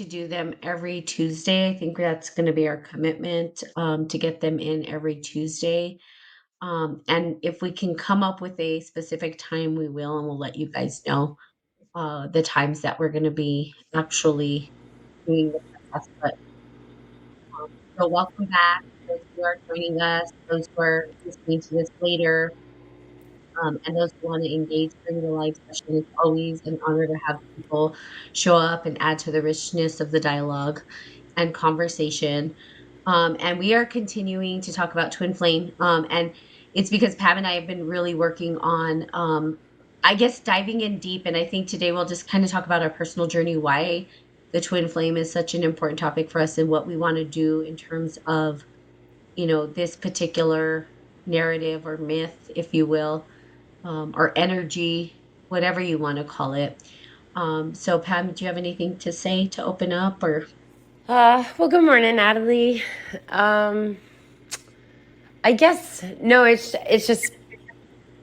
to do them every Tuesday. I think that's going to be our commitment, to get them in every Tuesday. And if we can come up with a specific time, we will, and we'll let you guys know the times that we're going to be actually doing the test. But so welcome back, those who are joining us, those who are listening to this later, and those who want to engage during the live session. It's always an honor to have people show up and add to the richness of the dialogue and conversation. And we are continuing to talk about twin flame. And it's because Pam and I have been really working on, I guess, diving in deep. And I think today we'll just kind of talk about our personal journey, why the twin flame is such an important topic for us, and what we want to do in terms of, this particular narrative or myth, if you will, or energy, whatever you want to call it. So, Pam, do you have anything to say to open up, or? Well, good morning, Natalie. Um, I guess no, it's just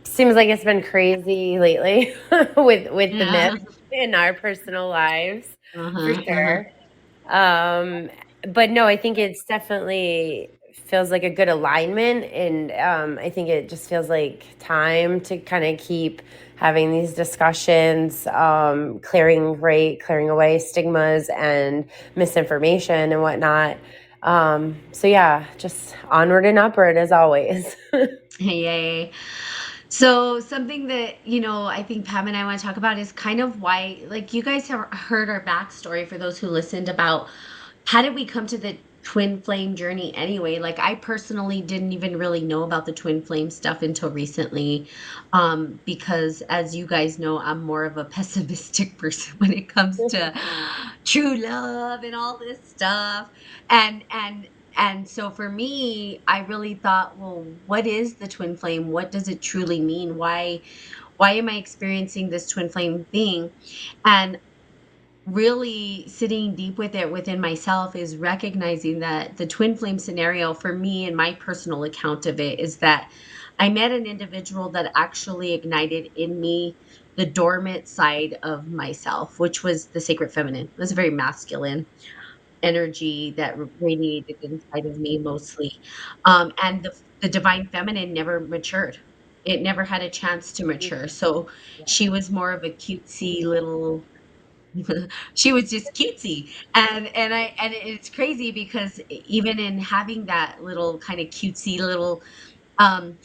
seems like it's been crazy lately with the Yeah. myth in our personal lives, for Uh-huh, uh-huh. sure. Um, but no, I think it's definitely feels like a good alignment, and I think it just feels like time to kind of keep having these discussions, clearing away stigmas and misinformation and whatnot. So yeah, just onward and upward as always. Yay. So something that, I think Pam and I want to talk about is kind of why, like, you guys have heard our backstory for those who listened about how did we come to the twin flame journey anyway. Like, I personally didn't even really know about the twin flame stuff until recently, because as you guys know, I'm more of a pessimistic person when it comes to true love and all this stuff. And so for me, I really thought, well, what is the twin flame? What does it truly mean? Why am I experiencing this twin flame thing? And really sitting deep with it within myself is recognizing that the twin flame scenario for me, and my personal account of it, is that I met an individual that actually ignited in me the dormant side of myself, which was the sacred feminine. It was a very masculine energy that radiated inside of me mostly. And the divine feminine never matured. It never had a chance to mature. So she was more of a cutesy little she was just cutesy. And it's crazy because even in having that little kind of cutesy little, um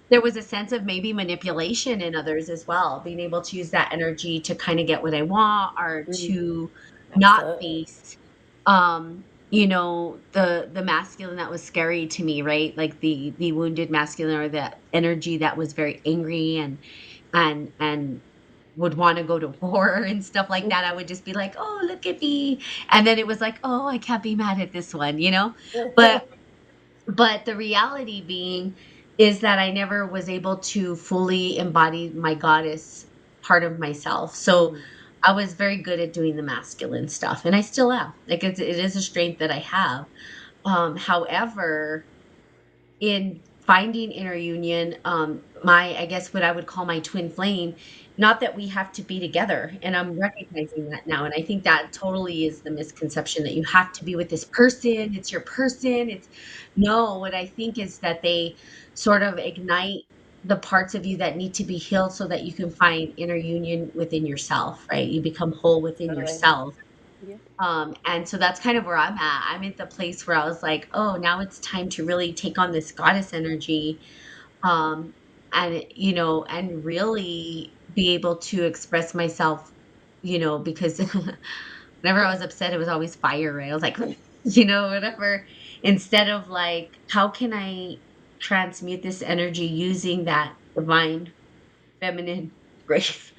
there was a sense of maybe manipulation in others as well, being able to use that energy to kind of get what I want, or to not Absolutely. face the masculine that was scary to me, right? Like the wounded masculine, or that energy that was very angry and would want to go to war and stuff like that. I would just be like, oh, look at me. And then it was like, oh, I can't be mad at this one. But the reality being is that I never was able to fully embody my goddess part of myself. So I was very good at doing the masculine stuff, and I still am. Like, it is a strength that I have. However, in finding inner union, my I guess what I would call my twin flame, not that we have to be together, and I'm recognizing that now, and I think that totally is the misconception, that you have to be with this person, it's your person, it's no, what I think is that they sort of ignite the parts of you that need to be healed so that you can find inner union within yourself, right? You become whole within Totally. yourself. And so that's kind of where I'm at. I'm at the place where I was like, oh, now it's time to really take on this goddess energy, um, and really be able to express myself, because whenever I was upset, it was always fire, right? I was like, whatever. Instead of like, how can I transmute this energy using that divine feminine grace?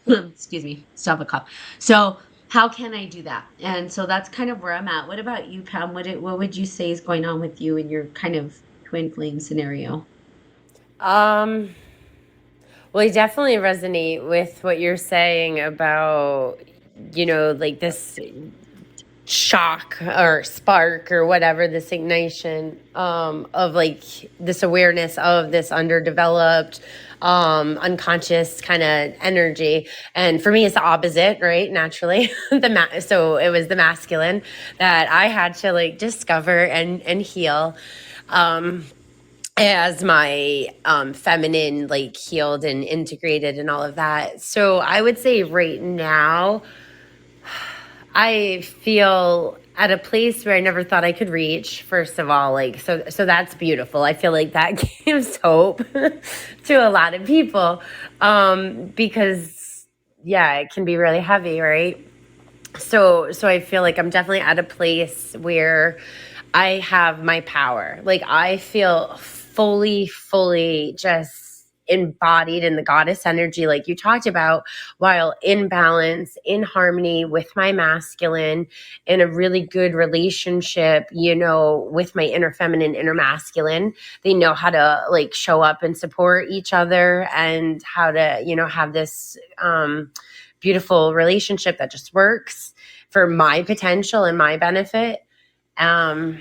Excuse me, stop a cough. So how can I do that? And so that's kind of where I'm at. What about you, Pam? What would you say is going on with you in your kind of twin flame scenario? Um, well, I definitely resonate with what you're saying about, like this. shock or spark or whatever, this ignition of like this awareness of this underdeveloped unconscious kind of energy. And for me it's the opposite, right? Naturally so it was the masculine that I had to like discover and heal as my feminine like healed and integrated and all of that. So I would say right now I feel at a place where I never thought I could reach, first of all. Like, so that's beautiful. I feel like that gives hope to a lot of people. Because yeah, it can be really heavy, right? So I feel like I'm definitely at a place where I have my power. Like I feel fully just embodied in the goddess energy like you talked about, while in balance, in harmony with my masculine, in a really good relationship, with my inner feminine, inner masculine. They know how to like show up and support each other, and how to, have this beautiful relationship that just works for my potential and my benefit. Um,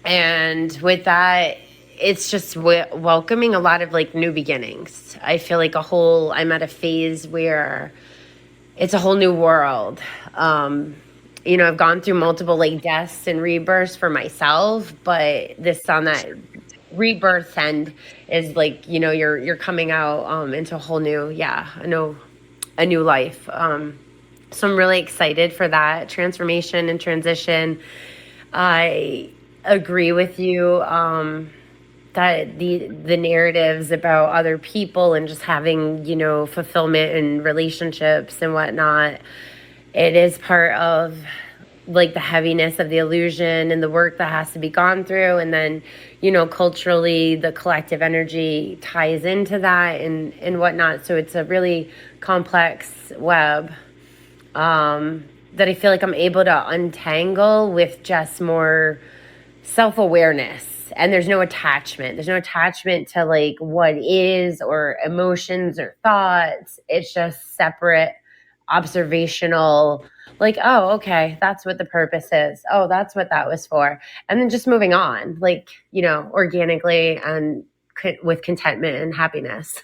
and with that, it's just welcoming a lot of like new beginnings. I feel like I'm at a phase where it's a whole new world. I've gone through multiple like deaths and rebirths for myself, but this on that rebirth end is like, you're coming out into a whole new, a new life. So I'm really excited for that transformation and transition. I agree with you that the narratives about other people and just having, fulfillment in relationships and whatnot, it is part of like the heaviness of the illusion and the work that has to be gone through. And then, culturally, the collective energy ties into that and whatnot. So it's a really complex web that I feel like I'm able to untangle with just more self-awareness. And there's no attachment. There's no attachment to like what is or emotions or thoughts. It's just separate observational, like, oh, okay, that's what the purpose is. Oh, that's what that was for. And then just moving on, like, organically and with contentment and happiness.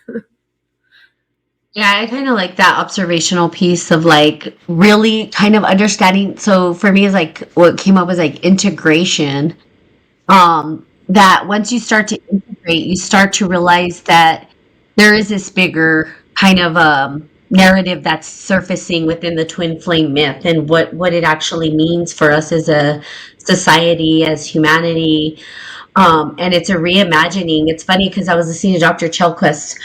Yeah, I kind of like that observational piece of like really kind of understanding. So for me, is like what came up was like integration. That once you start to integrate, you start to realize that there is this bigger kind of narrative that's surfacing within the twin flame myth, and what it actually means for us as a society, as humanity. And it's a reimagining. It's funny because I was listening to Dr. Chelquist.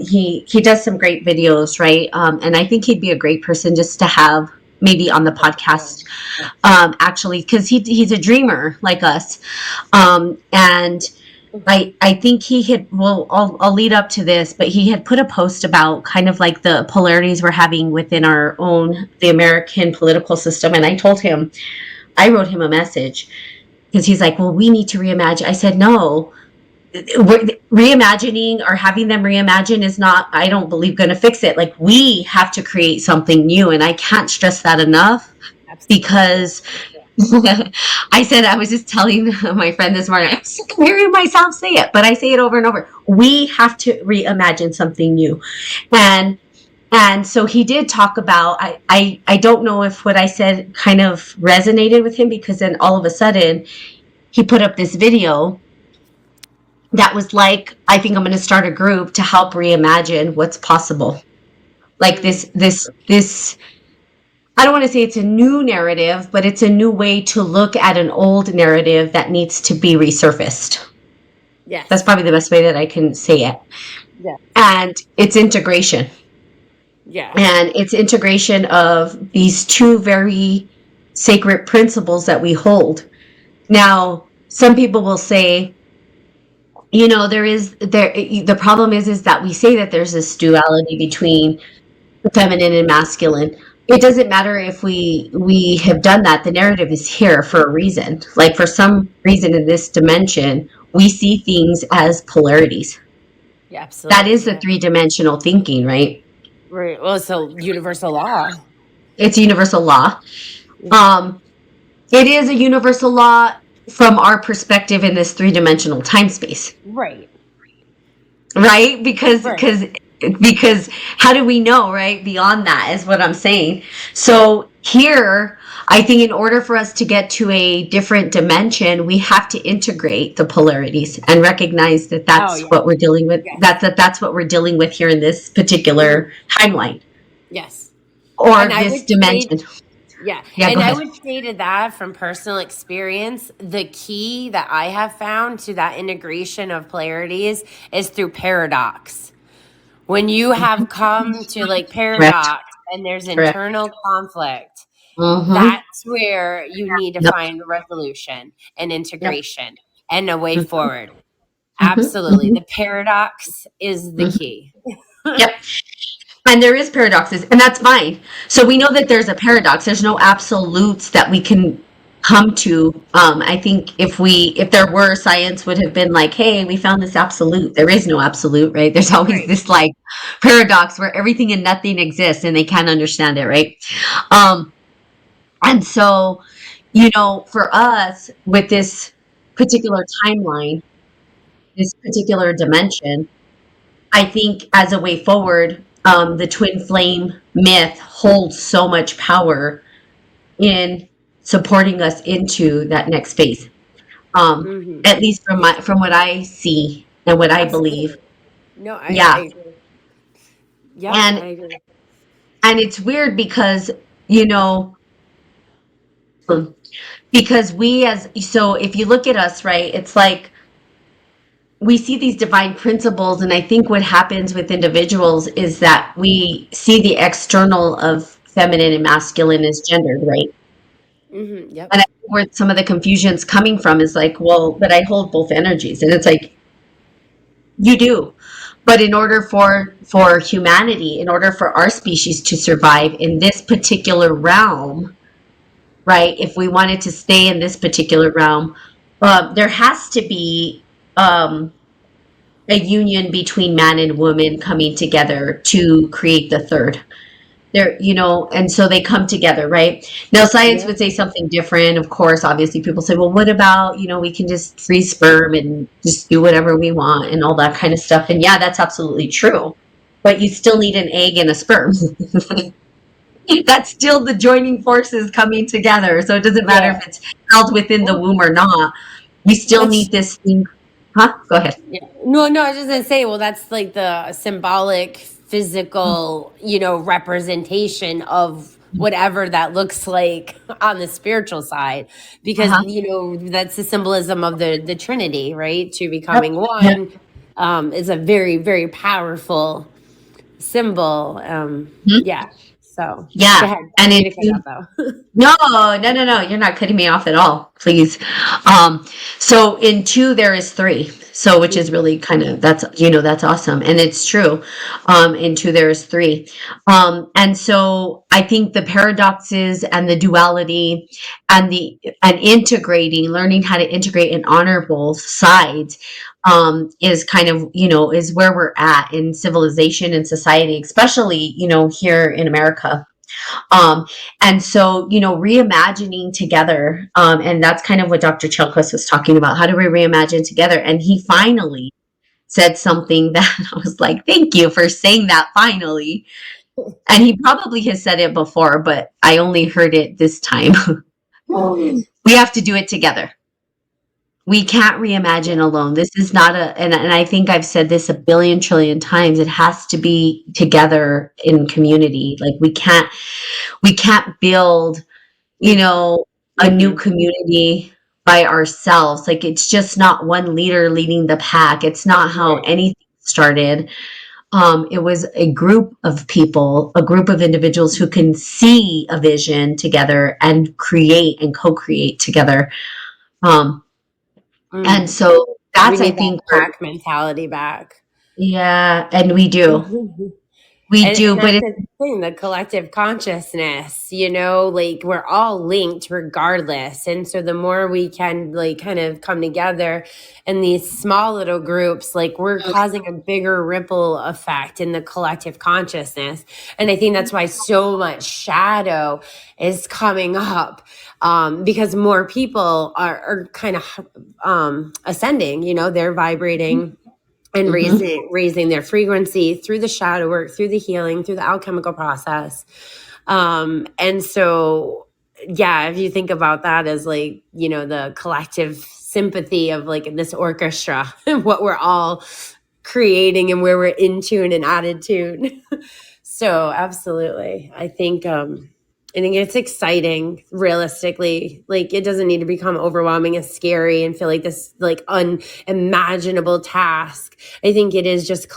He does some great videos, right? And I think he'd be a great person just to have maybe on the podcast, actually, because he's a dreamer like us. And I think he had, well, I'll lead up to this, but he had put a post about kind of like the polarities we're having within the American political system. And I wrote him a message because he's like, well, we need to reimagine. I said, no, reimagining or having them reimagine is not, I don't believe, going to fix it. Like, we have to create something new. And I can't stress that enough. Absolutely. Because I said, I was just telling my friend this morning, I'm sick of hearing myself say it, but I say it over and over. We have to reimagine something new. And so he did talk about, I don't know if what I said kind of resonated with him, because then all of a sudden he put up this video that was like, I think I'm going to start a group to help reimagine what's possible. Like this, I don't want to say it's a new narrative, but it's a new way to look at an old narrative that needs to be resurfaced. Yes. That's probably the best way that I can say it. Yeah. And it's integration. Yeah. And it's integration of these two very sacred principles that we hold. Now, some people will say, the problem is that we say that there's this duality between the feminine and masculine. It doesn't matter if we have done that. The narrative is here for a reason. Like, for some reason in this dimension, we see things as polarities. Yeah, absolutely. That is the three-dimensional thinking, right? Right. Well, it's a universal law. It's a universal law. Um, it is a universal law from our perspective in this three-dimensional time space, Right. right? Because Right. how do we know, right? Beyond that is what I'm saying. So here, I think in order for us to get to a different dimension, we have to integrate the polarities and recognize that Oh that's yeah. what we're dealing with. Yes. That's what we're dealing with here in this particular Mhm. timeline Yes. And or I this would say, dimension. yeah, Yeah, go and I ahead. would say to that from personal experience, the key that I have found to that integration of polarities is through paradox. When you have come to like Correct. paradox and there's Correct. internal conflict, Mm-hmm. that's where you need to Yep. find resolution and Yep. integration and a way Mm-hmm. forward. Absolutely. Mm-hmm. The paradox is the Mm-hmm. key. Yep. And there is paradoxes, and that's fine. So we know that there's a paradox. There's no absolutes that we can come to. I think if there were, science would have been like, hey, we found this absolute. There is no absolute, right? There's always Right. this like paradox where everything and nothing exists and they can't understand it, right? Um, and so, for us with this particular timeline, this particular dimension, I think as a way forward, the twin flame myth holds so much power in supporting us into that next phase. Hmm. At least from what I see and what I believe. Absolutely. No, I Yeah. agree. Yep, I And agree. it's weird because, you know, because if you look at us, right, it's like we see these divine principles, and I think what happens with individuals is that we see the external of feminine and masculine as gendered, right? Yep. And I think where some of the confusion's coming from is like, well, but I hold both energies, and it's like you do, but in order for humanity, in order for our species to survive in this particular realm, right? If we wanted to stay in this particular realm, there has to be um, a union between man and woman coming together to create the third. And so they come together, right? Now, science Yeah. would say something different. Of course, obviously, people say, well, what about, we can just freeze sperm and just do whatever we want and all that kind of stuff. And yeah, that's absolutely true. But you still need an egg and a sperm. That's still the joining forces coming together. So it doesn't matter Yeah. if it's held within the Well, womb or not. You still that's need this thing. Huh? Go ahead. yeah. No, no, I was just gonna say, well, that's like the symbolic, physical, representation of whatever that looks like on the spiritual side, because Uh-huh. that's the symbolism of the Trinity, right? To Yep. becoming Yep. one, is a very, very powerful symbol. Mhm. Yeah. So go Yeah. ahead. I And didn't it mean to cut out though. No, no, no, no. You're not cutting me off at all, please. So in two, there is three. So which is really kind of that's awesome, and it's true. In two, there is three, and so I think the paradoxes and the duality and integrating, learning how to integrate and honor both sides, is kind of is where we're at in civilization and society, especially here in America. um, and so, reimagining together, and that's kind of what Dr. Chelquist was talking about. How do we reimagine together? And he finally said something that I was like, thank you for saying that finally. And he probably has said it before, but I only heard it this time. We have to do it together. We can't reimagine Yeah. alone. This is not and I think I've said this a billion trillion times. It has to be together in community. Like we can't build a new Hmm. community by ourselves. Like it's just not one leader leading the pack. It's not how Right. anything started. It was a group of people, a group of individuals who can see a vision together and create and co-create together. Um, and Mm. so We that's, I need that think, pack mentality back. yeah, and we do. We And do, but that's it's the thing, the collective consciousness, like we're all linked regardless. And so the more we can like kind of come together in these small little groups, like we're causing a bigger ripple effect in the collective consciousness. And I think that's why so much shadow is coming up, because more people are kind of ascending, they're vibrating and Mhm. raising their frequency through the shadow work, through the healing, through the alchemical process. And so, yeah, if you think about that as like, the collective sympathy of like this orchestra, what we're all creating and where we're in tune and out of tune. So absolutely. I think it's exciting realistically. Like it doesn't need to become overwhelming and scary and feel like this like unimaginable task. I think it is just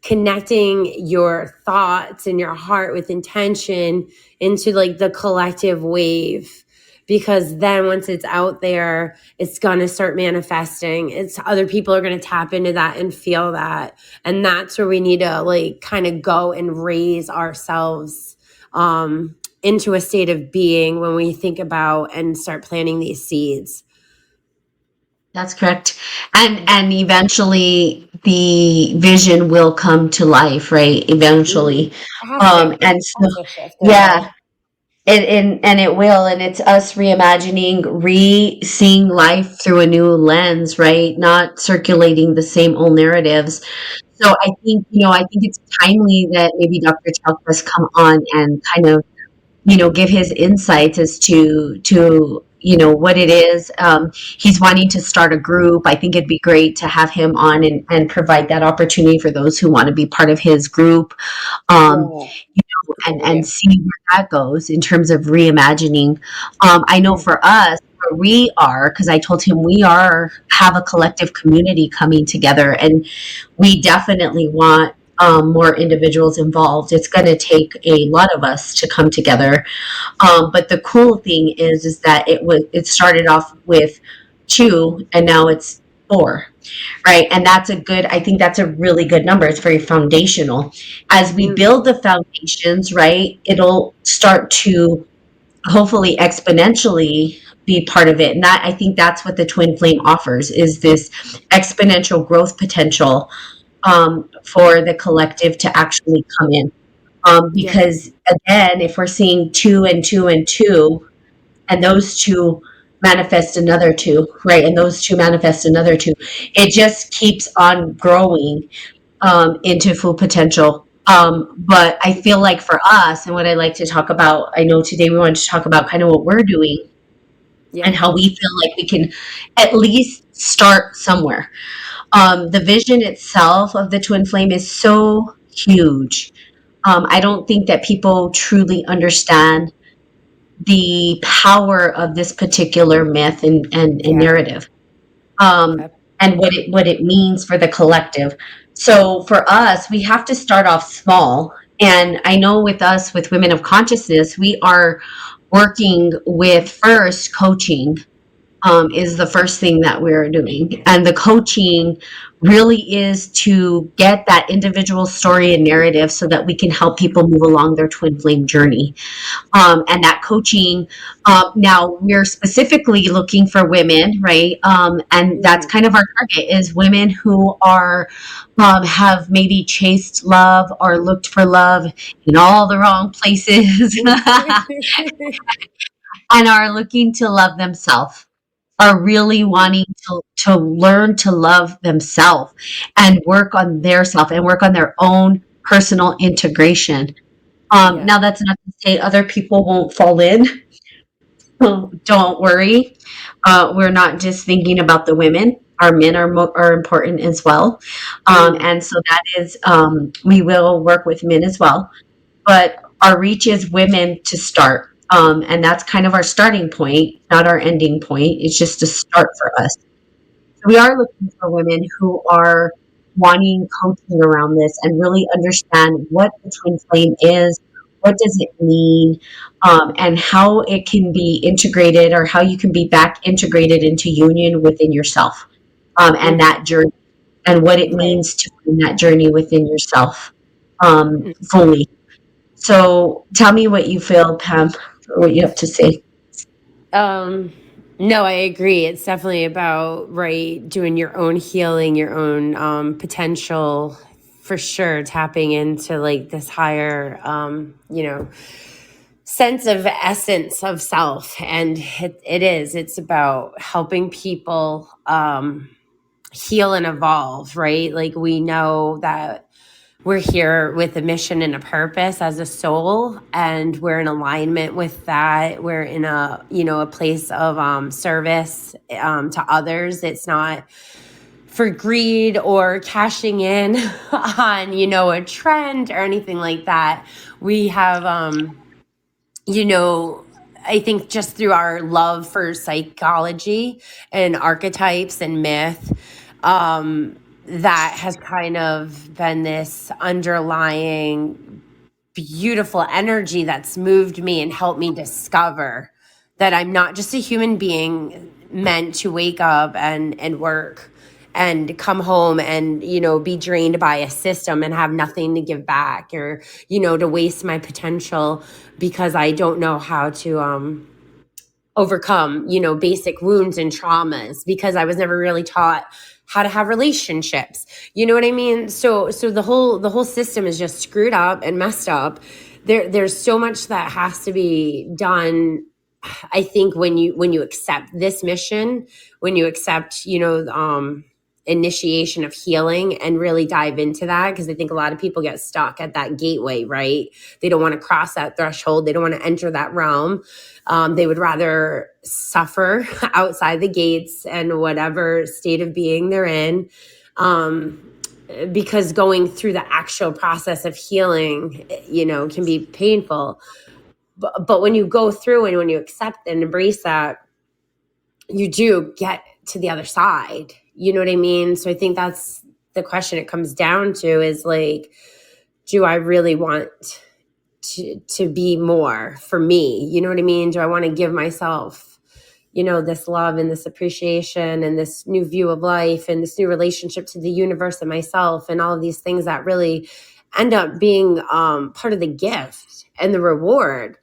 connecting your thoughts and your heart with intention into like the collective wave, because then once it's out there, it's going to start manifesting. It's other people are going to tap into that and feel that. And that's where we need to like kind of go and raise ourselves into a state of being when we think about and start planting these seeds. That's correct. And eventually the vision will come to life, right? Mhm. Eventually. It has to. It And so has to shift in a yeah, way. and it will, and it's us reimagining, re-seeing life through a new lens, right? Not circulating the same old narratives. So I think it's timely that maybe Dr. Chalk come on and kind of give his insights as to what it is. He's wanting to start a group. I think it'd be great to have him on and provide that opportunity for those who want to be part of his group. um, Yeah. and see where that goes in terms of reimagining. I know Yeah. for us, where we are, because I told him we have a collective community coming together, and we definitely want more individuals involved. It's going to take a lot of us to come together. But the cool thing is that it started off with two, and now it's four, right? And I think that's a really good number. It's very foundational. As we Mm. build the foundations, right, it'll start to hopefully exponentially be part of it. And I think that's what the twin flame offers, is this exponential growth potential for the collective to actually come in. Yeah. Because again, if we're seeing two and two and two, and those two manifest another two, right? And those two manifest another two. It just keeps on growing into full potential. But I feel like for us, and what I like to talk about, I know today we wanted to talk about kind of what we're doing and Yeah. how we feel like we can at least start somewhere. The vision itself of the twin flame is so huge. I don't think that people truly understand the power of this particular myth and Yeah. narrative, um, and what it means for the collective. So for us, we have to start off small. And I know with us, with Women of Consciousness, we are working with first coaching, is the first thing that we're doing. And the coaching really is to get that individual story and narrative so that we can help people move along their twin flame journey. And that coaching, now we're specifically looking for women, right? And that's Mhm. kind of our target, is women who are have maybe chased love or looked for love in all the wrong places and are looking to love themselves, are really wanting to learn to love themselves and work on their self and work on their own personal integration. Yeah. Now that's not to say other people won't fall in. Don't worry. We're not just thinking about the women. Our men are important as well. Mm. And so that is, we will work with men as well. But our reach is women to start. And that's kind of our starting point, not our ending point. It's just a start for us. So we are looking for women who are wanting coaching around this and really understand what the twin flame is, what does it mean, and how it can be integrated, or how you can be back integrated into union within yourself, and Mhm. that journey, and what it Right. means to be in that journey within yourself. fully. So tell me what you feel, Pam, or what you have to say. Um, no, I agree. It's definitely about right doing your own healing, your own potential, for sure. Tapping into like this higher, sense of essence of self, and it's about helping people heal and evolve. Right, like we know that we're here with a mission and a purpose as a soul, and we're in alignment with that. We're in a place of service to others. It's not for greed or cashing in on a trend or anything like that. We have you know I think just through our love for psychology and archetypes and myth, that has kind of been this underlying beautiful energy that's moved me and helped me discover that I'm not just a human being meant to wake up and work and come home and be drained by a system and have nothing to give back, or to waste my potential because I don't know how to overcome basic wounds and traumas, because I was never really taught how to have relationships. You know what I mean? So the whole system is just screwed up and messed up. There's so much that has to be done. I think when you accept this mission, when you accept initiation of healing and really dive into that, because I think a lot of people get stuck at that gateway, right? They don't want to cross that threshold. They don't want to enter that realm. They would rather suffer outside the gates and whatever state of being they're in, because going through the actual process of healing, can be painful. But when you go through and when you accept and embrace that, you do get to the other side. You know what I mean? So I think that's the question it comes down to, is like, do I really want to be more for me? You know what I mean? Do I want to give myself, this love and this appreciation and this new view of life and this new relationship to the universe and myself and all of these things that really end up being part of the gift and the reward.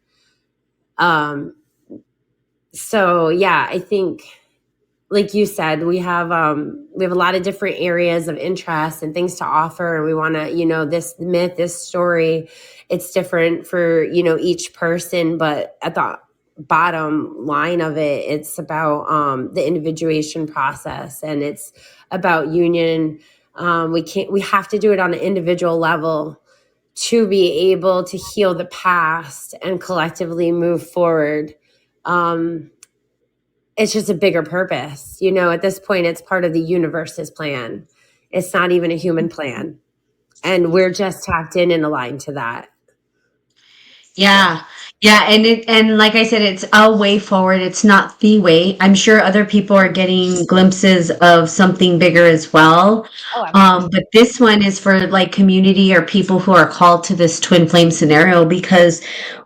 So yeah, I think, like you said, we have a lot of different areas of interest and things to offer, and we want to, this myth, this story, it's different for each person, but at the bottom line of it, it's about the individuation process, and it's about union. We have to do it on an individual level to be able to heal the past and collectively move forward. It's just a bigger purpose. At this point, it's part of the universe's plan. It's not even a human plan. And we're just tapped in and aligned to that. Yeah. Yeah, and like I said, it's a way forward. It's not the way. I'm sure other people are getting glimpses of something bigger as well. Oh, absolutely. But this one is for like community or people who are called to this twin flame scenario, because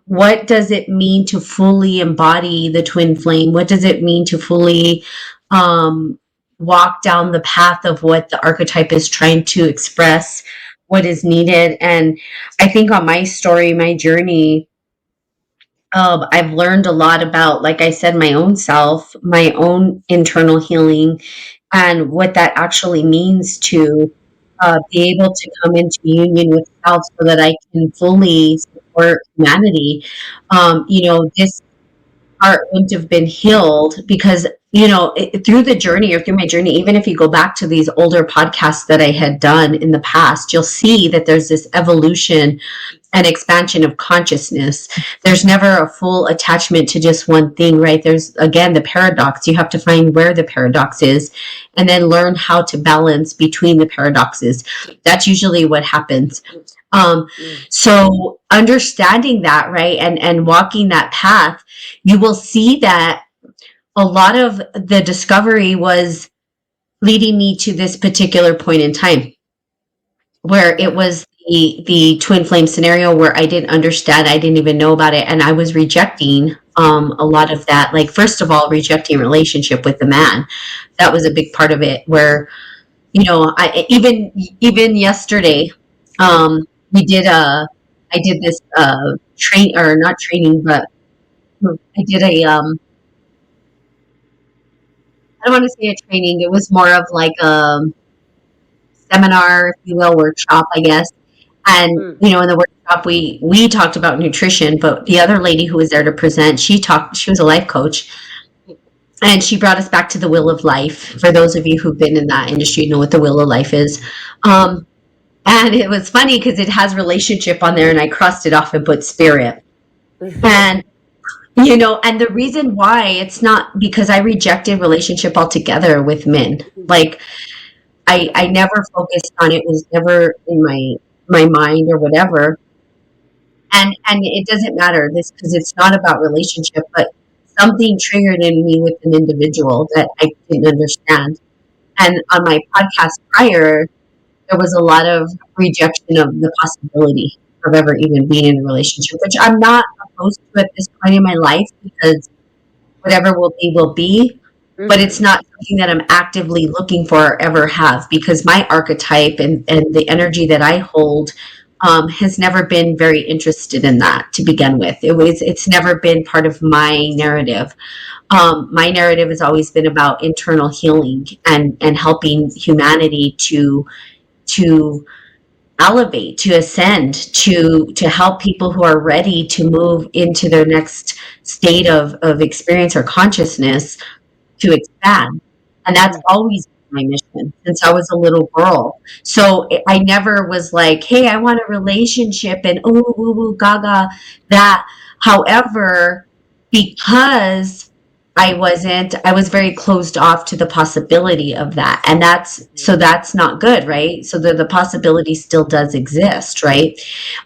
what does it mean to fully embody the twin flame? What does it mean to fully um, walk down the path of what the archetype is trying to express, what is needed? And I think on my story, my journey, I've learned a lot about, like I said, my own self, my own internal healing, and what that actually means to be able to come into union with self so that I can fully support humanity. This heart wouldn't have been healed because, through the journey or through my journey, even if you go back to these older podcasts that I had done in the past, you'll see that there's this evolution and expansion of consciousness. There's never a full attachment to just one thing, right? There's, again, the paradox. You have to find where the paradox is and then learn how to balance between the paradoxes. That's usually what happens. So understanding that, right, and walking that path, you will see that a lot of the discovery was leading me to this particular point in time where it was the twin flame scenario where I didn't understand, I didn't even know about it, and I was rejecting a lot of that. Like, first of all, rejecting relationship with the man. That was a big part of it, where I even yesterday, we did I did this train or not training, but I did a I don't want to say a training. It was more of like a seminar, if you will, workshop, I guess. And Mm, in the workshop, we talked about nutrition, but the other lady who was there to present, she talked. She was a life coach, and she brought us back to the wheel of life. For those of you who've been in that industry, you know what the wheel of life is. Um, and it was funny because it has relationship on there, and I crossed it off and put spirit. And and the reason why, it's not because I rejected relationship altogether with men. Like I never focused on it, was never in my mind or whatever. And it doesn't matter this, because it's not about relationship, but something triggered in me with an individual that I didn't understand. And on my podcast prior, there was a lot of rejection of the possibility of ever even being in a relationship, which I'm not opposed to at this point in my life, because whatever will be. But it's mhm. not something that I'm actively looking for or ever have, because my archetype and the energy that I hold has never been very interested in that to begin with. It's never been part of my narrative. My narrative has always been about internal healing and helping humanity to elevate, to ascend, to help people who are ready to move into their next state of experience or consciousness, to expand. And that's always been my mission since I was a little girl. So I never was like, hey, I want a relationship and ooh, woo, woo, gaga, that. However, because I was very closed off to the possibility of that. And that's not good, right? So the possibility still does exist, right?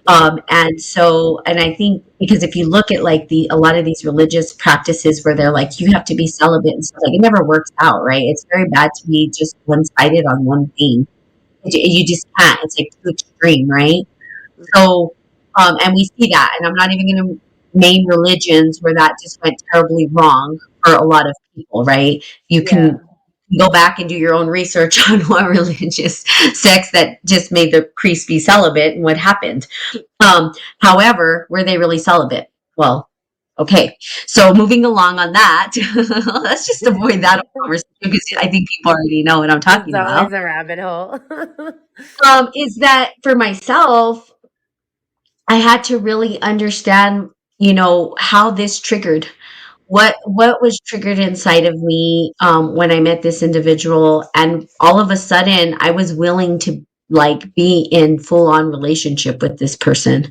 And I think, because if you look at like a lot of these religious practices where they're like, you have to be celibate and stuff, like it never works out, right? It's very bad to be just one sided on one thing. You just can't. It's like too extreme, right? So, and we see that, and I'm not even going to name religions where that just went terribly wrong for a lot of people, right? You Yeah. can go back and do your own research on what religious sects that just made the priest be celibate and what happened. However, were they really celibate? Well, okay. So moving along on that, let's just avoid that conversation, because I think people already know what I'm It's talking about. always a rabbit hole. Is that for myself, I had to really understand, how this triggered. What was triggered inside of me when I met this individual, and all of a sudden I was willing to like be in full on relationship with this person.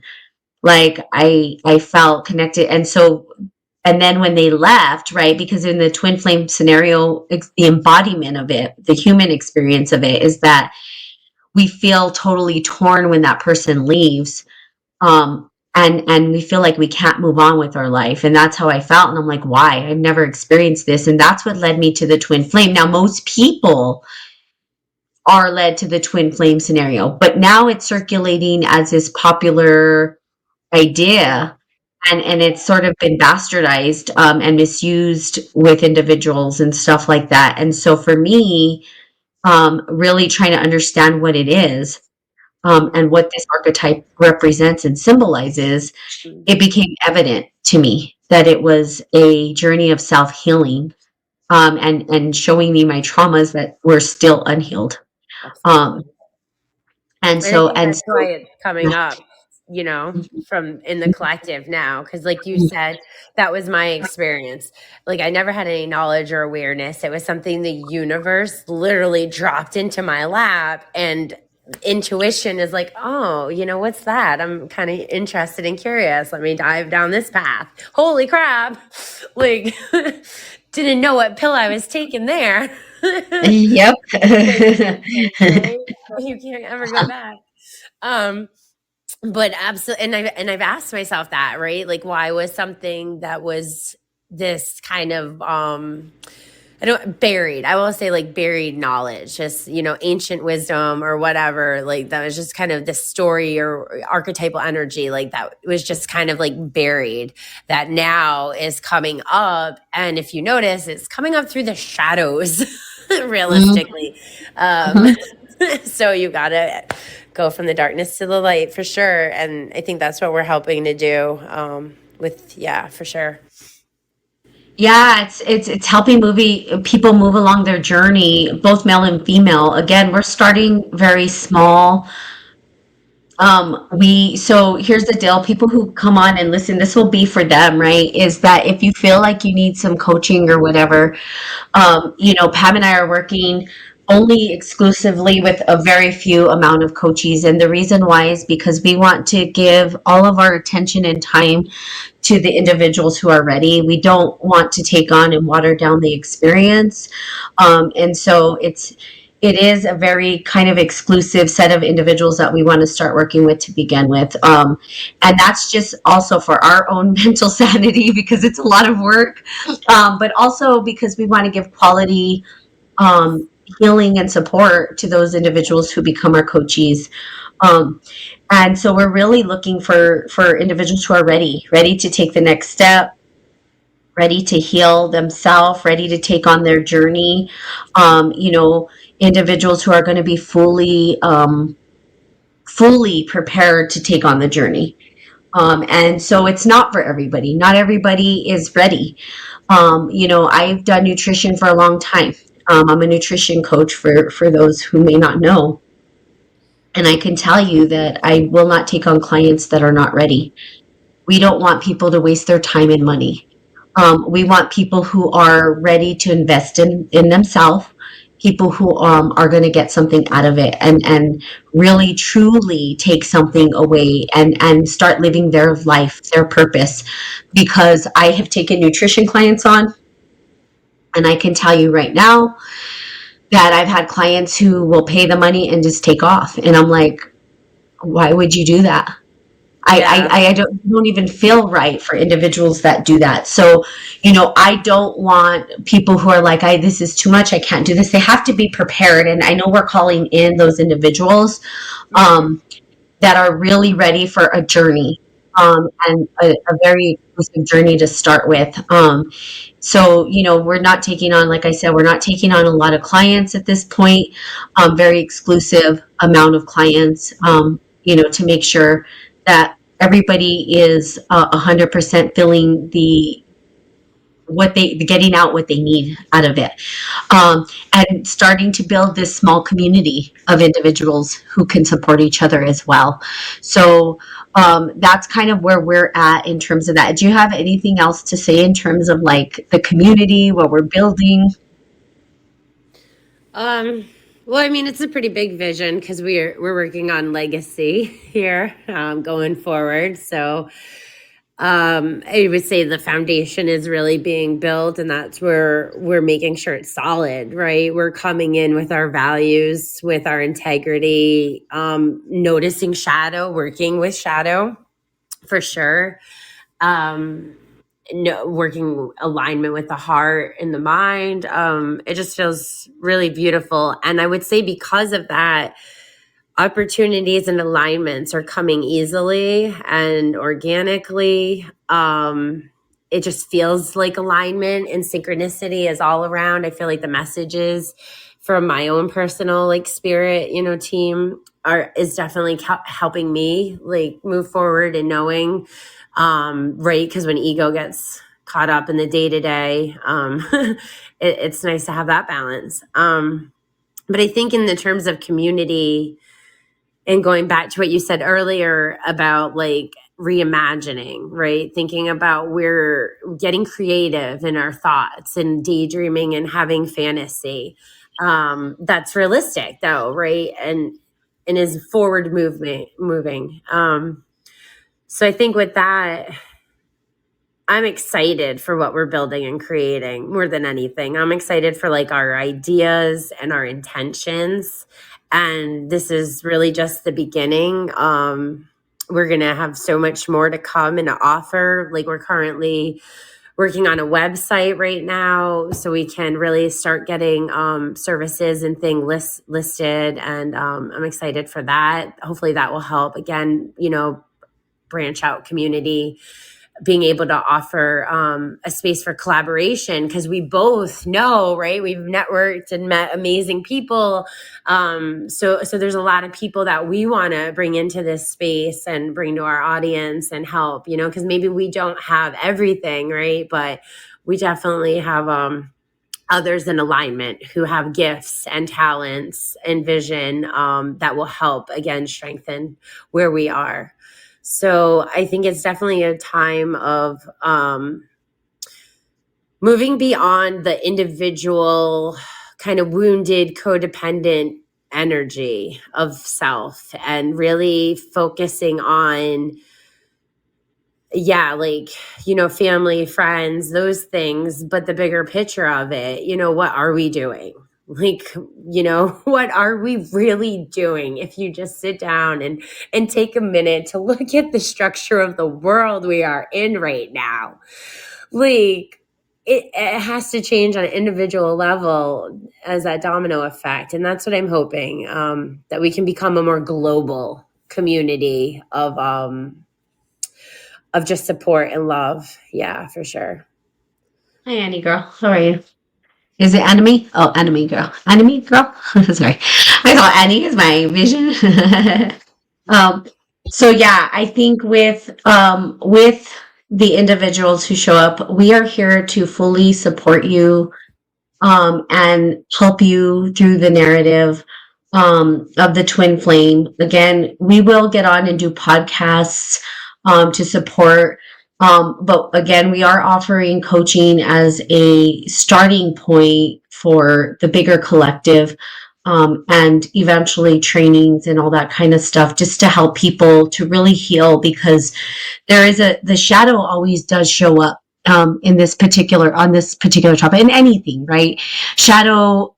Like I felt connected. And then when they left, right, because in the twin flame scenario, the embodiment of it, the human experience of it, is that we feel totally torn when that person leaves. And we feel like we can't move on with our life, and that's how I felt. And I'm like, why? I've never experienced this. And that's what led me to the twin flame. Now most people are led to the twin flame scenario, but now it's circulating as this popular Mm, idea, and it's sort of been bastardized and misused with individuals and stuff like that. And so for me, really trying to understand what it is, and what this archetype represents and symbolizes, mm. it became evident to me that it was a journey of self-healing, and showing me my traumas that were still unhealed. Absolutely. um, and And I so think and that's why so it's coming up, from in the collective now. Cause like you said, that was my experience. Like I never had any knowledge or awareness. It was something the universe literally dropped into my lap. And intuition is like, oh, what's that? I'm kind of interested and curious. Let me dive down this path. Holy crap. Like, didn't know what pill I was taking there. Yep. Life changing, right? You can't ever go back. Um, but absolutely, and I've asked myself that, right? Like, why was something that was this kind of I don't buried. I will say like buried knowledge, just ancient wisdom or whatever. Like that was just kind of the story or archetypal energy, like that was just kind of like buried. That now is coming up, and if you notice, it's coming up through the shadows, Mhm. realistically. Um, so you gotta go from the darkness to the light for sure. And I think that's what we're helping to do yeah, for sure. Yeah, it's helping movie people move along their journey, both male and female. Again, we're starting very small. We so here's the deal. People who come on and listen, this will be for them, right? Is that if you feel like you need some coaching or whatever, Pam and I are working only exclusively with a very few amount of coaches. And the reason why is because we want to give all of our attention and time to the individuals who are ready. We don't want to take on and water down the experience. And so it is a very kind of exclusive set of individuals that we want to start working with to begin with. And that's just also for our own mental sanity because it's a lot of work, but also because we want to give quality healing and support to those individuals who become our coachees. Um, and so we're really looking for individuals who are ready to take the next step, ready to heal themselves, ready to take on their journey. Individuals who are going to be fully prepared to take on the journey. And so it's not for everybody. Not everybody is ready. I've done nutrition for a long time. I'm a nutrition coach for those who may not know. And I can tell you that I will not take on clients that are not ready. We don't want people to waste their time and money. We want people who are ready to invest in themselves, people who are going to get something out of it and really truly take something away and start living their life, their purpose. Because I have taken nutrition clients on, and I can tell you right now that I've had clients who will pay the money and just take off. And I'm like, why would you do that? Yeah. I don't even feel right for individuals that do that. So, I don't want people who are like, this is too much. I can't do this. They have to be prepared. And I know we're calling in those individuals that are really ready for a journey, and a very exclusive journey to start with. So, we're not taking on, like I said, we're not taking on a lot of clients at this point, very exclusive amount of clients, to make sure that everybody is 100% feeling getting out what they need out of it, and starting to build this small community of individuals who can support each other as well. So that's kind of where we're at in terms of that. Do you have anything else to say in terms of like the community, what we're building? Um, well, I mean, it's a pretty big vision because we're working on legacy here going forward. So I would say the foundation is really being built, and that's where we're making sure it's solid, right? We're coming in with our values, with our integrity, noticing shadow, working with shadow for sure. Um, no, working alignment with the heart and the mind. It just feels really beautiful. And I would say because of that, opportunities and alignments are coming easily and organically. It just feels like alignment and synchronicity is all around. I feel like the messages from my own personal like spirit, team is definitely helping me like move forward and knowing, right? Because when ego gets caught up in the day to day, it's nice to have that balance. But I think in the terms of community, and going back to what you said earlier about like reimagining, right? Thinking about we're getting creative in our thoughts and daydreaming and having fantasy. That's realistic though, right? And is forward moving. So I think with that, I'm excited for what we're building and creating more than anything. I'm excited for like our ideas and our intentions. And this is really just the beginning. We're going to have so much more to come and to offer. Like we're currently working on a website right now so we can really start getting services and things listed. And I'm excited for that. Hopefully that will help again, branch out community being able to offer a space for collaboration, because we both know, right? We've networked and met amazing people. So there's a lot of people that we want to bring into this space and bring to our audience and help, because maybe we don't have everything, right? But we definitely have others in alignment who have gifts and talents and vision that will help, again, strengthen where we are. So I think it's definitely a time of moving beyond the individual kind of wounded, codependent energy of self and really focusing on, family, friends, those things, but the bigger picture of it, what are we doing? What are we really doing? If you just sit down and take a minute to look at the structure of the world we are in right now, it has to change on an individual level as that domino effect. And that's what I'm hoping, that we can become a more global community of just support and love. Yeah, for sure. Hi, Annie girl. How are you? Is it Anime? Oh, Anime girl. Anime girl? Sorry. I thought Annie is my vision. um, so yeah, I think with the individuals who show up, we are here to fully support you and help you through the narrative of the twin flame. Again, we will get on and do podcasts to support. But again, we are offering coaching as a starting point for the bigger collective, and eventually trainings and all that kind of stuff, just to help people to really heal, because the shadow always does show up on this particular topic, in anything, right? Shadow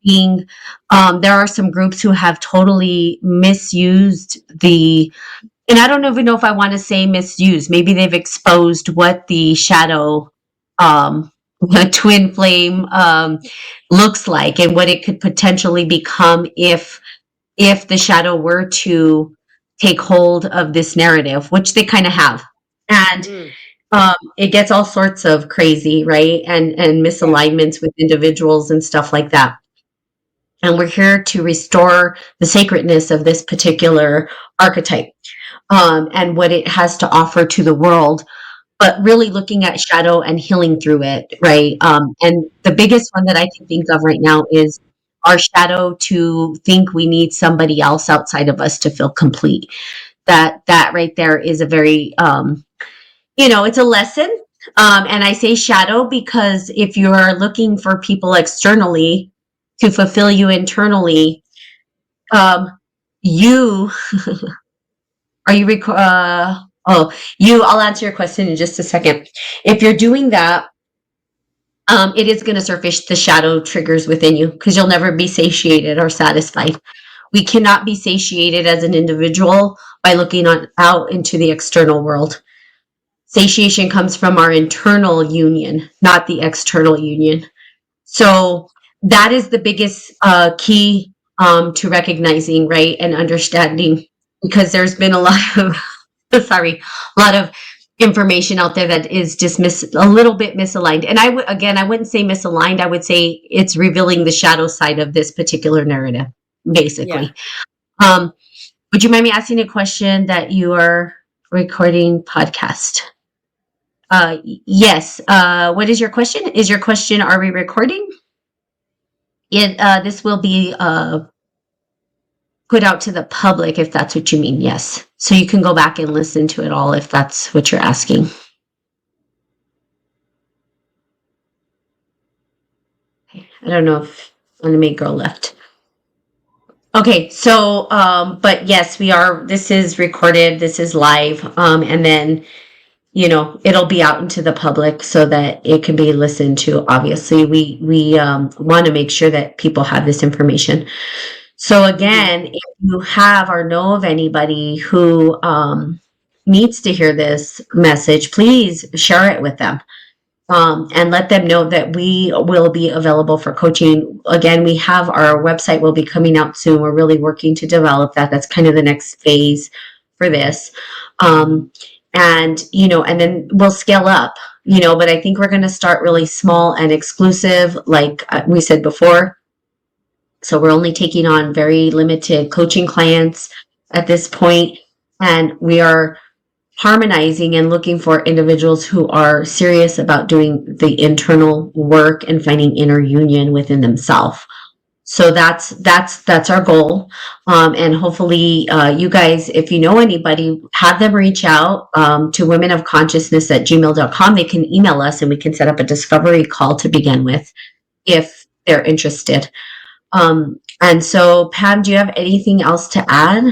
being, there are some groups who have totally misused and I don't even know if I want to say misuse. Maybe they've exposed what the shadow, what twin flame looks like, and what it could potentially become if the shadow were to take hold of this narrative, which they kind of have. And it gets all sorts of crazy, right? And misalignments with individuals and stuff like that. And we're here to restore the sacredness of this particular archetype, and what it has to offer to the world, but really looking at shadow and healing through it, right? And the biggest one that I can think of right now is our shadow to think we need somebody else outside of us to feel complete. That right there is a very it's a lesson. And I say shadow because if you're looking for people externally to fulfill you internally, you are you I'll answer your question in just a second. If you're doing that, it is going to surface the shadow triggers within you, because you'll never be satiated or satisfied. We cannot be satiated as an individual by looking out into the external world. Satiation comes from our internal union, not the external union. So that is the biggest key to recognizing, right, and understanding, because there's been a lot of a lot of information out there that is just a little bit misaligned. And I wouldn't say misaligned. I would say it's revealing the shadow side of this particular narrative, basically. Yeah. Would you mind me asking a question that you are recording podcast? Yes. What is your question? Is your question, are we recording? This will be put out to the public, if that's what you mean. Yes. So you can go back and listen to it all if that's what you're asking. Okay. I don't know if Anime Girl left. Okay, so but yes, this is recorded, this is live, and then it'll be out into the public so that it can be listened to. Obviously, we want to make sure that people have this information. So again, if you have or know of anybody who needs to hear this message, please share it with them, and let them know that we will be available for coaching. Again, we have our website will be coming out soon. We're really working to develop that. That's kind of the next phase for this. And, and then we'll scale up, but I think we're going to start really small and exclusive, like we said before. So we're only taking on very limited coaching clients at this point, and we are harmonizing and looking for individuals who are serious about doing the internal work and finding inner union within themselves. So that's our goal, and hopefully, you guys, if you know anybody, have them reach out to womenofconsciousness@gmail.com. They can email us, and we can set up a discovery call to begin with if they're interested. And so, Pam, do you have anything else to add?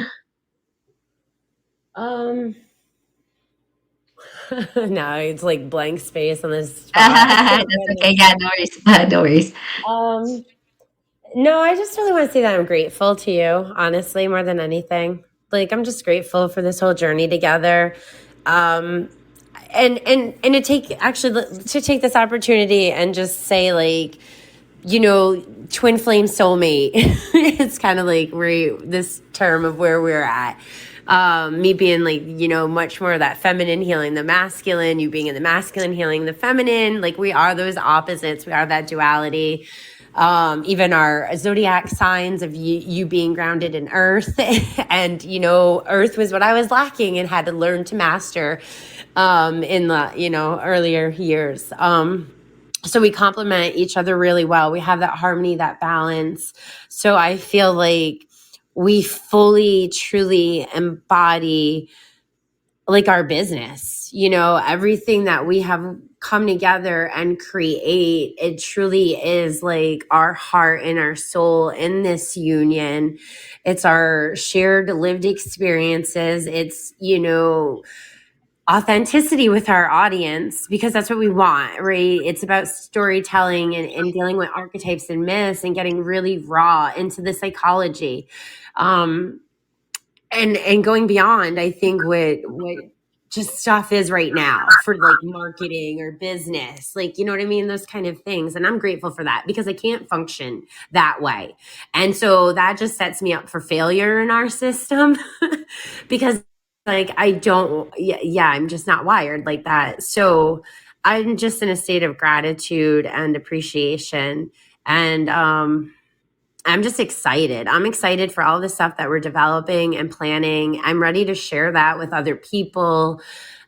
Um, no, it's like blank space on this spot. That's okay. Yeah, no worries. No worries. um, no, I just really want to say that I'm grateful to you, honestly, more than anything. Like I'm just grateful for this whole journey together. Um, and to take this opportunity and just say like, twin flame soulmate. It's kind of like this term of where we're at. Me being like, much more of that feminine healing the masculine, you being in the masculine healing the feminine. Like we are those opposites. We are that duality. Even our zodiac signs of you being grounded in earth and, earth was what I was lacking and had to learn to master, in the, earlier years. So we complement each other really well. We have that harmony, that balance. So I feel like we fully, truly embody like our business, everything that we have come together and create. It truly is like our heart and our soul in this union. It's our shared lived experiences. It's, authenticity with our audience because that's what we want, right? It's about storytelling and dealing with archetypes and myths and getting really raw into the psychology. And going beyond, I think what just stuff is right now for like marketing or business, like, you know what I mean? Those kind of things. And I'm grateful for that because I can't function that way. And so that just sets me up for failure in our system because like I don't, yeah, I'm just not wired like that. So I'm just in a state of gratitude and appreciation. And I'm just excited. I'm excited for all the stuff that we're developing and planning. I'm ready to share that with other people,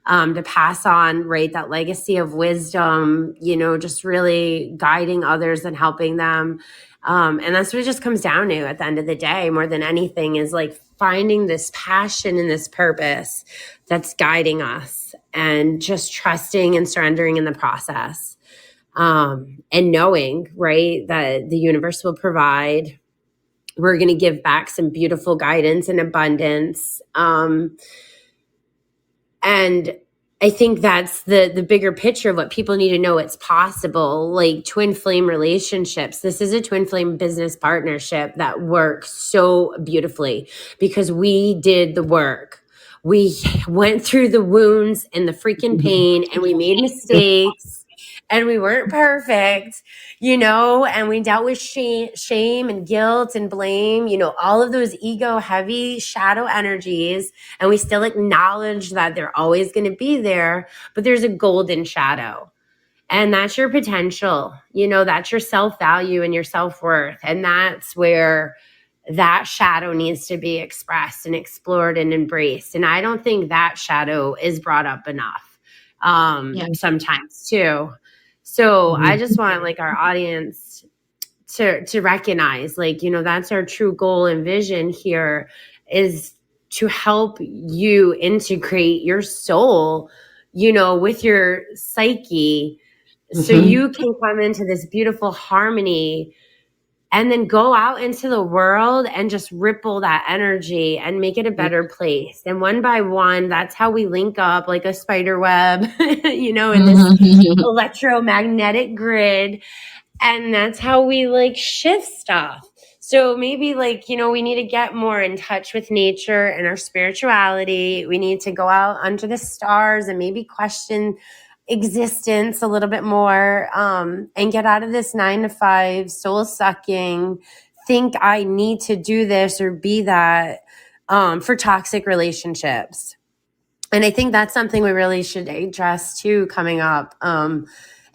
to pass on, right, that legacy of wisdom, just really guiding others and helping them. And that's what it just comes down to at the end of the day, more than anything, is like finding this passion and this purpose that's guiding us and just trusting and surrendering in the process. And knowing, right, that the universe will provide. We're going to give back some beautiful guidance and abundance. And I think that's the bigger picture of what people need to know. It's possible, like twin flame relationships. This is a twin flame business partnership that works so beautifully because we did the work. We went through the wounds and the freaking pain and we made mistakes and we weren't perfect, and we dealt with shame and guilt and blame, all of those ego heavy shadow energies. And we still acknowledge that they're always going to be there, but there's a golden shadow. And that's your potential, that's your self-value and your self-worth. And that's where that shadow needs to be expressed and explored and embraced. And I don't think that shadow is brought up enough, Yeah. sometimes too. So I just want like our audience to recognize, like, that's our true goal and vision here, is to help you integrate your soul, with your psyche, so you can come into this beautiful harmony and then go out into the world and just ripple that energy and make it a better place. And one by one, that's how we link up like a spider web, in this electromagnetic grid. And that's how we like shift stuff. So maybe like, we need to get more in touch with nature and our spirituality. We need to go out under the stars and maybe question existence a little bit more, and get out of this 9 to 5 soul sucking, think I need to do this or be that, for toxic relationships. And I think that's something we really should address too coming up,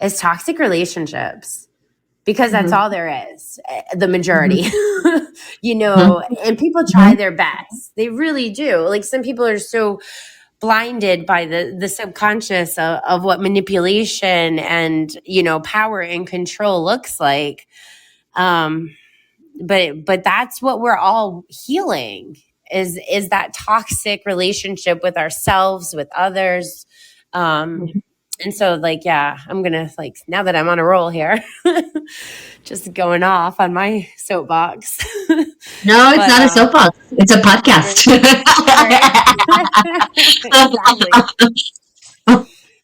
is toxic relationships, because that's Mhm. all there is, the majority. Mhm. Mhm. And people try Mhm. their best. They really do. Like, some people are so blinded by the subconscious of what manipulation and, power and control looks like. Um, but that's what we're all healing, is that toxic relationship with ourselves, with others. um Mhm. and so, like, yeah, I'm gonna, like, now that I'm on a roll here, just going off on my soapbox. No, it's But not a soapbox. It's a podcast. right. Exactly.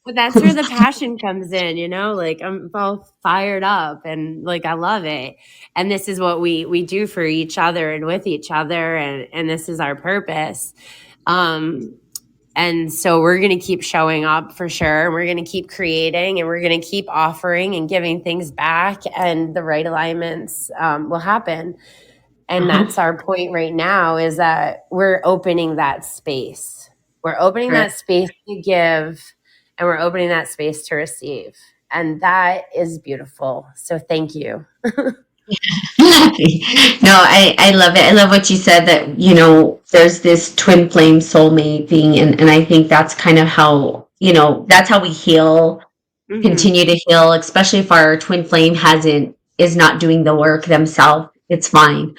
But that's where the passion comes in, like, I'm all fired up, and, like, I love it. And this is what we do for each other and with each other, and this is our purpose. Um and so we're going to keep showing up for sure. We're going to keep creating, and we're going to keep offering and giving things back, and the right alignments will happen. And Uh-huh. that's our point right now, is that we're opening that space. We're opening that Correct. space to give, and we're opening that space to receive. And that is beautiful. So thank you. No, I love it. I love what you said that, there's this twin flame soulmate thing. And I think that's kind of how, that's how we heal, Hmm. continue to heal, especially if our twin flame is not doing the work themselves. It's fine.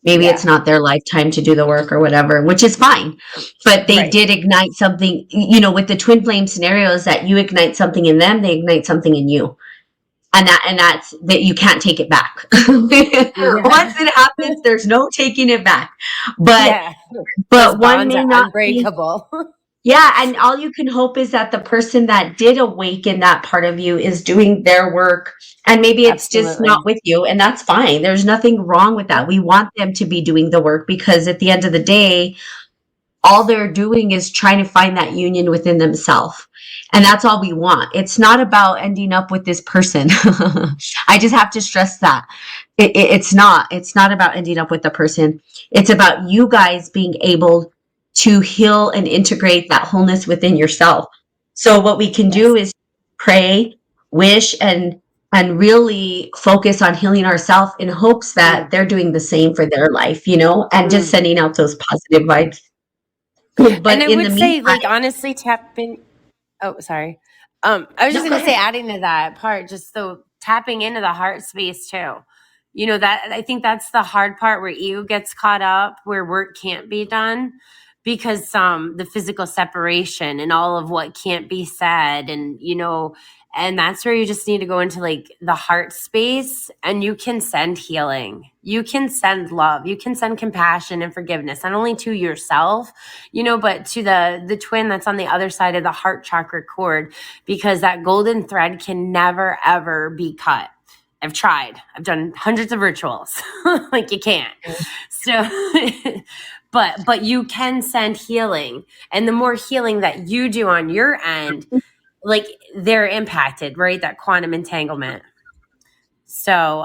Maybe it's Yeah. not their lifetime to do the work or whatever, which is fine. But they Right. did ignite something, with the twin flame scenarios, that you ignite something in them, they ignite something in you. And that's that you can't take it back. Yeah. Once it happens, there's no taking it back. But Yeah. Those one bonds may are not be. unbreakable. Yeah, and all you can hope is that the person that did awaken that part of you is doing their work, and maybe it's just not Absolutely. with you, and that's fine. There's nothing wrong with that. We want them to be doing the work, because at the end of the day, all they're doing is trying to find that union within themselves. And that's all we want. It's not about ending up with this person. I just have to stress that. It's not about ending up with the person. It's about you guys being able to heal and integrate that wholeness within yourself. So what we can do Yes. is pray, wish, and really focus on healing ourselves in hopes that Mm, they're doing the same for their life, and just mm. sending out those positive vibes. And But I in the would say, like, meantime, honestly, tapping. Oh, sorry. I was just no, go gonna say, ahead. adding to that part, just so tapping into the heart space too. That, I think that's the hard part, where ego gets caught up, where work can't be done, because the physical separation and all of what can't be said, and that's where you just need to go into, like, the heart space, and you can send healing, you can send love, you can send compassion and forgiveness, not only to yourself, but to the twin that's on the other side of the heart chakra cord, because that golden thread can never ever be cut. I've tried. I've done hundreds of rituals. Like, you can't. So but you can send healing, and the more healing that you do on your end, like, they're impacted, right? That quantum entanglement. So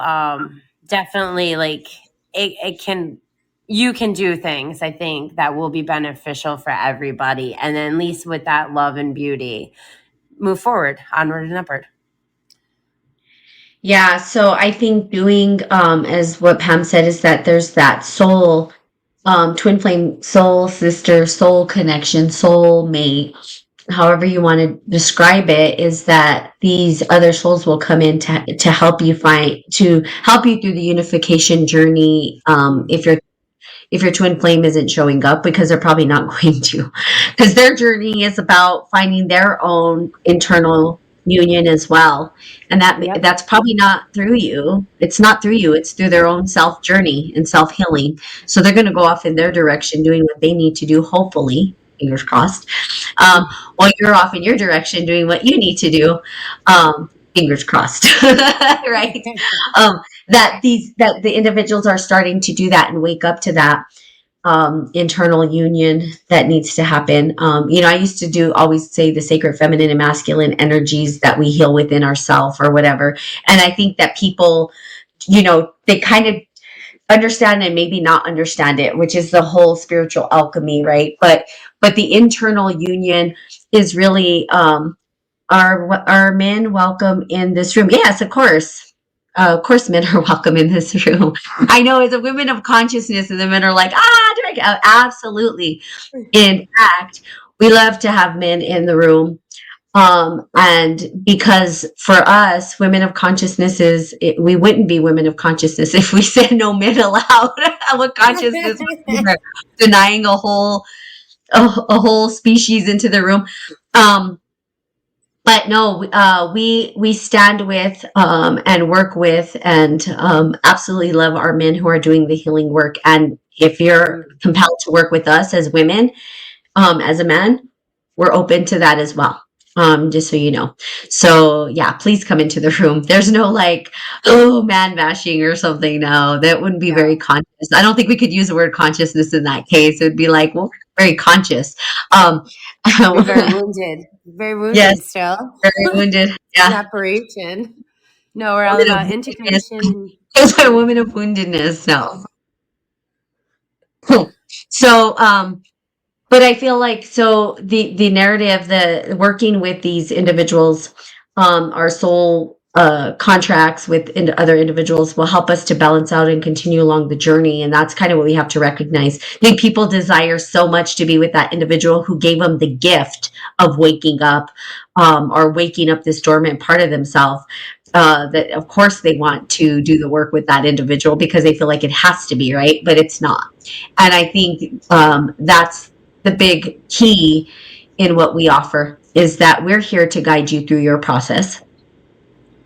definitely, like, it can, you can do things, I think, that will be beneficial for everybody, and then, at least with that love and beauty, move forward, onward and upward. Yeah, so I think doing, as what Pam said, is that there's that soul, twin flame, soul sister, soul connection, soul mate, however you want to describe it, is that these other souls will come in to help you through the unification journey. If your twin flame isn't showing up, because they're probably not going to, because their journey is about finding their own internal union as well, and Yep. that's probably not through you. It's not through you. It's through their own self journey and self healing. So they're going to go off in their direction, doing what they need to do. Hopefully, fingers crossed. While you're off in your direction, doing what you need to do. Fingers crossed, right? um, that the individuals are starting to do that and wake up to that internal union that needs to happen. I used to always say the sacred feminine and masculine energies that we heal within ourselves or whatever. And I think that people, they kind of understand and maybe not understand it, which is the whole spiritual alchemy, right? But but the internal union is really, are men welcome in this room? Yes, of course. Of course, men are welcome in this room. I know as a women of consciousness, and the men are like, absolutely. In fact, we love to have men in the room. And because for us, women of consciousness we wouldn't be women of consciousness if we said no men allowed. What consciousness would be there? Denying a whole species into the room. Um, but no, we stand with, and work with, and absolutely love our men who are doing the healing work. And if you're compelled to work with us as women, as a man, we're open to that as well. Just so you know. So yeah, please come into the room. There's no like, oh, man bashing or something. No, that wouldn't be very No, conscious. I don't think we could use the word consciousness in that case. It would be like, well, very conscious. Um, you're very yes, wounded still. very wounded. In Yeah, operation. No, we're all woman of about woundedness. integration. Those are women of woundedness. No. So, but I feel like, so the narrative, the working with these individuals, our soul contracts with other individuals will help us to balance out and continue along the journey, and that's kind of what we have to recognize. I think people desire so much to be with that individual who gave them the gift of waking up, or waking up this dormant part of themselves. That of course they want to do the work with that individual because they feel like it has to be right, but it's not. And I think that's the big key in what we offer, is that we're here to guide you through your process.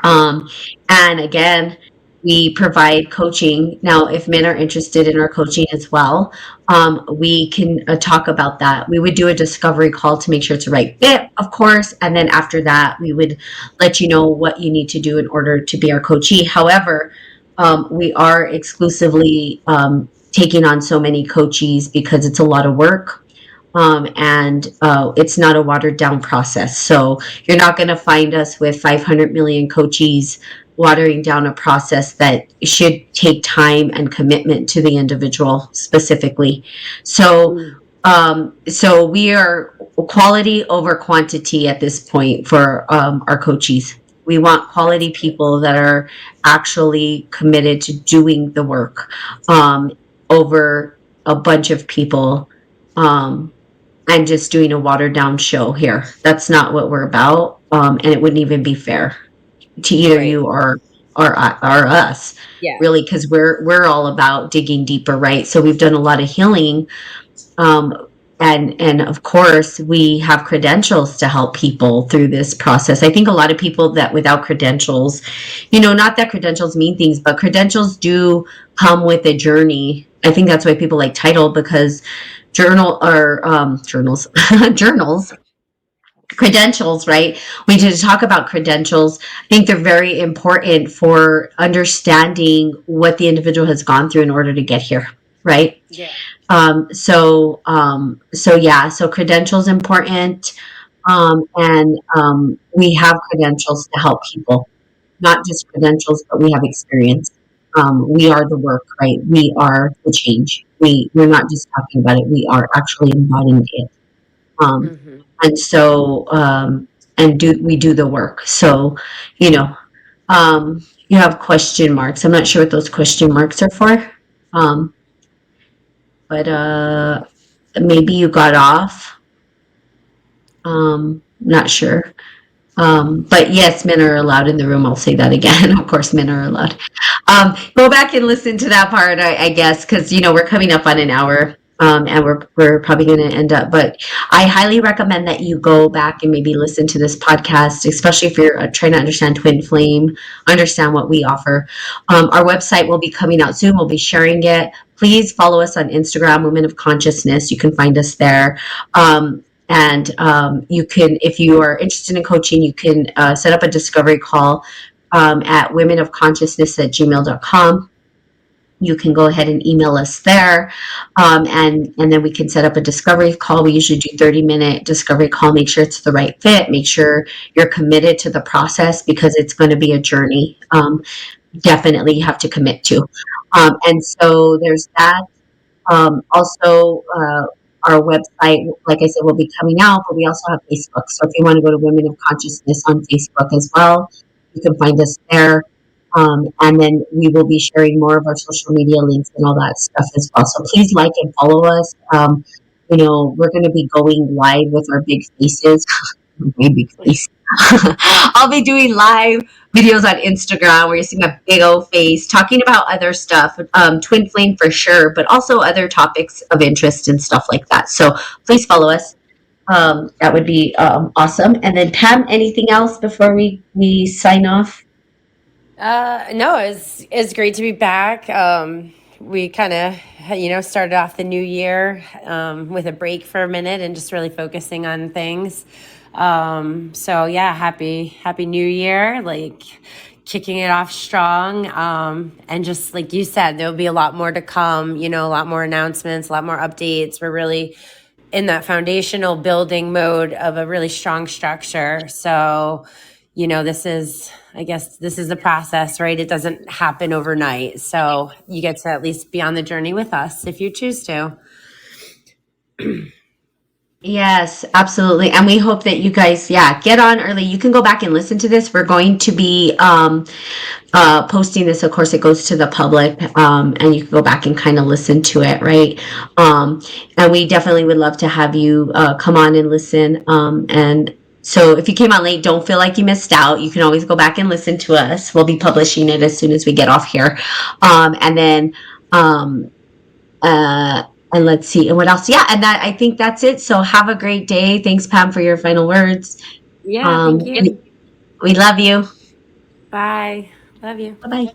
Um, and again, we provide coaching. Now, if men are interested in our coaching as well, we can talk about that. We would do a discovery call to make sure it's the right fit, of course. And then after that, we would let you know what you need to do in order to be our coachee. However, we are exclusively taking on so many coachees because it's a lot of work, and it's not a watered down process. So you're not going to find us with 500 million coaches watering down a process that should take time and commitment to the individual specifically. So, so we are quality over quantity at this point for our coaches. We want quality people that are actually committed to doing the work, over a bunch of people. Um, and just doing a watered down show here. That's not what we're about. And it wouldn't even be fair to either Right. you or us, Yeah. really, because we're all about digging deeper, right? So we've done a lot of healing, and of course we have credentials to help people through this process. I think a lot of people that without credentials, not that credentials mean things, but credentials do come with a journey. I think that's why people like title, because journals journals, credentials, right? We need to talk about credentials. I think they're very important for understanding what the individual has gone through in order to get here, right? Yeah. So yeah, so credentials important. And we have credentials to help people, not just credentials, but we have experience. We are the work, right? We are the change. We're not just talking about it, we are actually embodying it. Um, Hmm. and so, and we do the work. So, you have question marks. I'm not sure what those question marks are for. Um, but maybe you got off. Not sure. But yes, men are allowed in the room. I'll say that again. Of course, men are allowed. Go back and listen to that part, I guess, because we're coming up on an hour, and we're probably going to end up. But I highly recommend that you go back and maybe listen to this podcast, especially if you're trying to understand Twin Flame, understand what we offer. Our website will be coming out soon. We'll be sharing it. Please follow us on Instagram, Women of Consciousness. You can find us there. And you can, if you are interested in coaching, you can set up a discovery call at womenofconsciousness@gmail.com. You can go ahead and email us there, and then we can set up a discovery call. We usually do 30-minute discovery call. Make sure it's the right fit. Make sure you're committed to the process, because it's going to be a journey. Definitely you have to commit to. And so there's that. Also, Our website, like I said, will be coming out, but we also have Facebook. So if you want to go to Women of Consciousness on Facebook as well, you can find us there. And then we will be sharing more of our social media links and all that stuff as well. So please like and follow us. We're going to be going live with our big faces. Big face. I'll be doing live videos on Instagram where you see my big old face talking about other stuff, Twin Flame for sure, but also other topics of interest and stuff like that. So please follow us. That would be awesome. And then Pam, anything else before we sign off? No, it's great to be back. We kind of, started off the new year with a break for a minute and just really focusing on things. So yeah, happy New Year! Like kicking it off strong. And just like you said, there'll be a lot more to come. A lot more announcements, a lot more updates. We're really in that foundational building mode of a really strong structure. So, I guess this is the process, right? It doesn't happen overnight. So you get to at least be on the journey with us if you choose to. Yes, absolutely. And we hope that you guys, yeah, get on early. You can go back and listen to this. We're going to be posting this. Of course, it goes to the public, and you can go back and kind of listen to it, right? And we definitely would love to have you come on and listen. And so if you came on late, don't feel like you missed out. You can always go back and listen to us. We'll be publishing it as soon as we get off here. And then, uh, and let's see, and what else? Yeah, and that I think that's it. So have a great day. Thanks, Pam, for your final words. Yeah, thank you. And we love you. Bye. Love you. Bye bye.